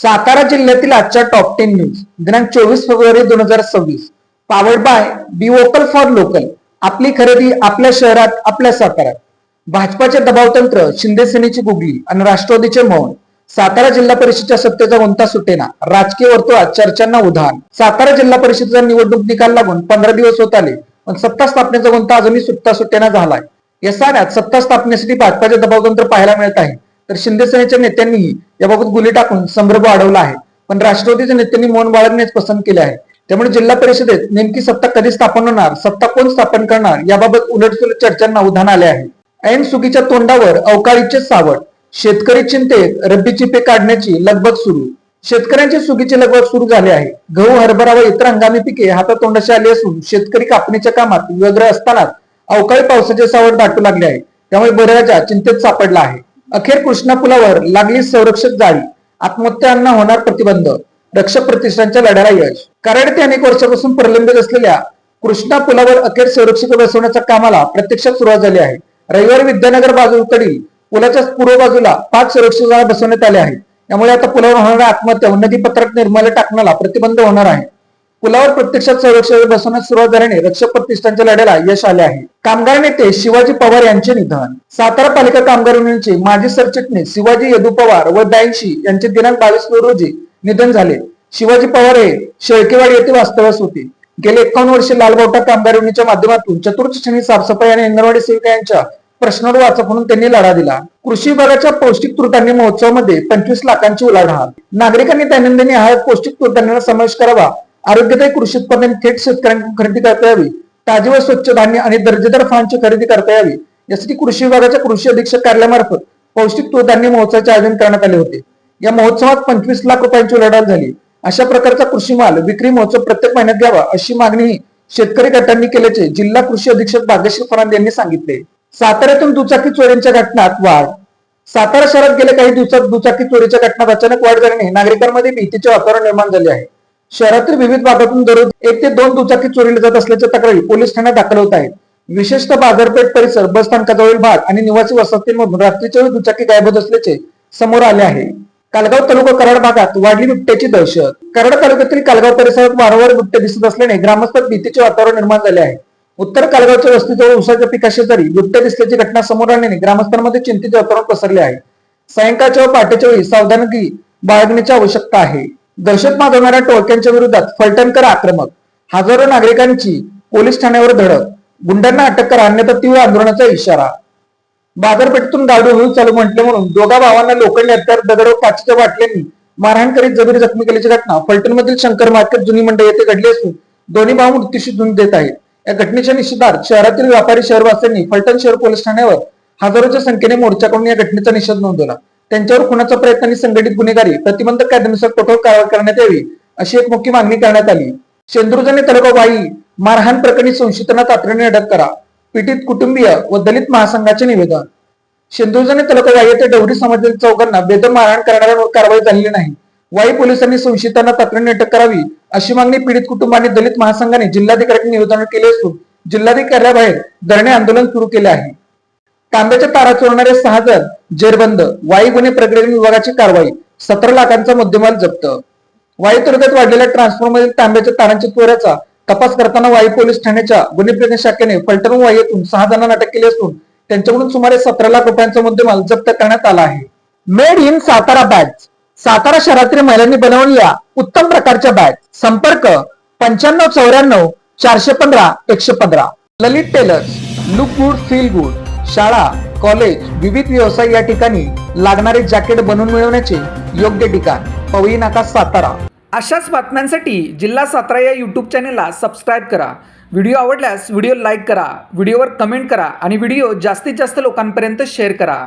सातारा जिल्ह्यातील आजच्या top 10 news दिनांक 24 February 2026. Powered by be vocal for local. आपली खरेदी आपल्या शहरात, आपल्या साताऱ्यात. भाजपाचे दबावतंत्र, शिंदे सेनेची गुगली आणि राष्ट्रवादीचे मौन. सातारा जिल्हा परिषदेच्या सत्तेचा कोणता सुटेना, राजकीय वर्तुळात चर्चांना उधाण. सातारा जिल्हा परिषदेचा निवडणूक निकाल लागून 15 दिवस होत आले, पण सत्ता स्थापनेचा कोणता अजूनही सुटेना झालाय. या साऱ्यात सत्ता स्थापनेसाठी भाजपाचे दबावतंत्र पाहायला मिळत आहे, तर शिंदे सेनेच्या नेत्यांनीही याबाबत गुली टाकून संभ्रम वाढवला आहे. पण राष्ट्रवादीच्या नेत्यांनी मौन बाळगणेच पसंत केले आहे. त्यामुळे जिल्हा परिषदेत नेमकी सत्ता कधी स्थापन होणार, सत्ता कोण स्थापन करणार याबाबत उलटसुलट चर्चांना उधाण आले आहे. ऐन सुगीच्या तोंडावर अवकाळीचे सावट. शेतकरी चिंतेत, रब्बीची पीक काढण्याची लगबग सुरू. शेतकऱ्यांची सुगीची लगबग सुरू झाली आहे. गहू, हरभरा व इतर हंगामी पिके हातातोंडाशी आली असून शेतकरी कापणीच्या कामात व्यग्र असतानाच अवकाळी पावसाचे सावट दाटू लागले आहे. त्यामुळे बळीराजा चिंतेत सापडला आहे. अखेर कृष्णा पुलावर लागली संरक्षक जाळी. आत्महत्यांना होणार प्रतिबंध. रक्षक प्रतिष्ठानच्या लढ्याला यश. कराड ते अनेक वर्षापासून प्रलंबित असलेल्या कृष्णा पुलावर अखेर संरक्षक बसवण्याच्या कामाला प्रत्यक्षात सुरुवात झाली आहे. रविवारी विद्यानगर बाजूकडील पुलाच्या पूर्व बाजूला 5 संरक्षक जाळ्या बसवण्यात आल्या आहेत. त्यामुळे आता पुलावर होणाऱ्या आत्महत्या व नदीपत्रात निर्माल्य टाकण्याला प्रतिबंध होणार आहे. पुलावर प्रत्यक्षात संरक्षक बसवण्यास सुरुवात झाल्याने रक्षक प्रतिष्ठानच्या लढ्याला यश आले आहे. कामगार नेते शिवाजी पवार यांचे निधन. सातारा पालिका कामगार युनियनचे माजी सरचिटणीस शिवाजी यदू पवार व 82 यांचे दिनांक 22 फेब्रुवारी रोजी निधन झाले. शिवाजी पवार हे शेळकेवाडी येथे वास्तव्यास होते. गेले 51 वर्षे लालबावटा कामगार युनियनच्या माध्यमातून चतुर्थ श्रेणी साफसफाई आणि अंगणवाडी सेविका यांच्या प्रश्नावर वाचा म्हणून त्यांनी लढा दिला. कृषी विभागाच्या पौष्टिक तृणधान्य महोत्सवामध्ये 25 लाखांची उलाढाल. नागरिकांनी दैनंदिन आहारात पौष्टिक तृणधान्याचा समावेश करावा. आरोग्यदायी कृषी उत्पादन थेट शेतकऱ्यांकडून खरेदी करता यावी. ताजे व स्वच्छ धान्य आणि दर्जेदार फळांची खरेदी करता यावी यासाठी कृषी विभागाच्या कृषी अधीक्षक कार्यालयामार्फत पौष्टिक तृणधान्य महोत्सवाचे आयोजन करण्यात आले होते. या महोत्सवात 25 लाख रुपयांची उलाढाल झाली. अशा प्रकारचा कृषी माल विक्री महोत्सव प्रत्येक महिन्यात घ्यावा अशी मागणी शेतकरी गटांनी केल्याचे जिल्हा कृषी अधीक्षक भाग्यश्री फरांद यांनी सांगितले. साताऱ्यातून दुचाकी चोरीच्या घटनात वाढ. सातारा शहरात गेल्या काही दिवसात दुचाकी चोरीच्या घटनात अचानक वाढ झाल्याने नागरिकांमध्ये भीतीचे वातावरण निर्माण झाले आहे. शहरातील विविध भागातून दररोज 1 ते 2 दुचाकी चोरीला जात असल्याच्या तक्रारी पोलीस ठाण्यात दाखल होत आहेत. विशेषतः बाजारपेठ परिसर, बस स्थानकाजवळील भाग आणि निवासी वसाहतींमधून रात्रीच्या वेळी दुचाकी गायब होत असल्याचे समोर आले आहे. कालगाव तालुका कराड भागात वाढली बिबट्याची दहशत. कराड तालुक्यातील कालगाव परिसरात वारंवार बिबटे दिसत असल्याने ग्रामस्थांत भीतीचे वातावरण निर्माण झाले आहे. उत्तर कालगावच्या वस्तीजवळ उसाच्या पिकाशेजारी बिबटे दिसल्याची घटना समोर आल्याने ग्रामस्थांमध्ये चिंतेचे वातावरण पसरले आहे. सायंकाळच्या व पहाटेच्या वेळी सावधानगी बाळगण्याची आवश्यकता आहे. दहशत माजवणाऱ्या टोळक्यांच्या विरोधात फलटणकर आक्रमक. हजारो नागरिकांची पोलीस ठाण्यावर धडक. गुंडांना अटक करा अन्यथा तीव्र आंदोलनाचा इशारा. बाजारपेठेतून गाडी हळू चालू म्हटले म्हणून दोघा भावांना लोखंडी हत्यार, दगड व काचेच्या बाटल्यांनी मारहाण करीत जबरी जखमी केल्याची घटना फलटणमधील शंकर मार्केट जुनी मंडई येथे घडली असून दोन्ही भाऊ मृत्यूशी झुंज देत आहेत. या घटनेच्या निषेधार्थ शहरातील व्यापारी शहरवासियांनी फलटण शहर पोलीस ठाण्यावर हजारोच्या संख्येने मोर्चा करून या घटनेचा निषेध नोंदवला. त्यांच्यावर खुनाचा प्रयत्न आणि संघटित गुन्हेगारी प्रतिबंधक कायद्यानुसार कठोर कारवाई करण्यात यावी अशी एक मुख्य मागणी करण्यात आली. शेंदुर्जने तालुका वाई मारहाण प्रकरणी संशयितांना तातडीने अटक करा. पीडित कुटुंबीय व दलित महासंघाचे निवेदन. शेंदुर्जने तालुका वाई येथे डवरी समाजातील चौघांना बेदम मारहाण करणाऱ्यांवर कारवाई झालेली नाही. वाई पोलिसांनी संशयितांना तातडीने अटक करावी अशी मागणी पीडित कुटुंबांनी दलित महासंघाने जिल्हाधिकाऱ्यांनी निवेदन केले असून जिल्हाधिकारी कार्यालयाबाहेर धरणे आंदोलन सुरू केले आहे. तांब्याच्या तारा चोरणारे 6 जण जेरबंद. वाई गुन्हे प्रक्रिया विभागाची कारवाई. 17 लाखांचा मुद्देमाल जप्त. वाई तालुक्यात वाढलेल्या ट्रान्सफॉर्मरमधील तांब्याच्या तारांच्या चोऱ्याचा तपास करताना वाई पोलीस ठाण्याच्या गुन्हे प्रक्रिया शाखेने फलटण वाई येथून 6 जणांना अटक केली असून त्यांच्याकडून सुमारे 17 लाख रुपयांचा मुद्देमाल जप्त करण्यात आला आहे. Made in Satara bag. Satara शहरातील महिलांनी बनवलेल्या उत्तम प्रकारच्या बॅग. संपर्क 9594 415 115. Lalit tailors. Look good feel good. शाळा, कॉलेज, विविध व्यवसाय या ठिकाणी लागणारे जॅकेट बनवून मिळवण्याचे योग्य ठिकाण पवई नाका सातारा. अशाच बातम्यांसाठी जिल्हा सातारा या YouTube चॅनेलला सबस्क्राईब करा. व्हिडिओ आवडल्यास व्हिडिओ लाईक करा, व्हिडिओवर कमेंट करा आणि व्हिडिओ जास्तीत जास्त लोकांपर्यंत शेअर करा.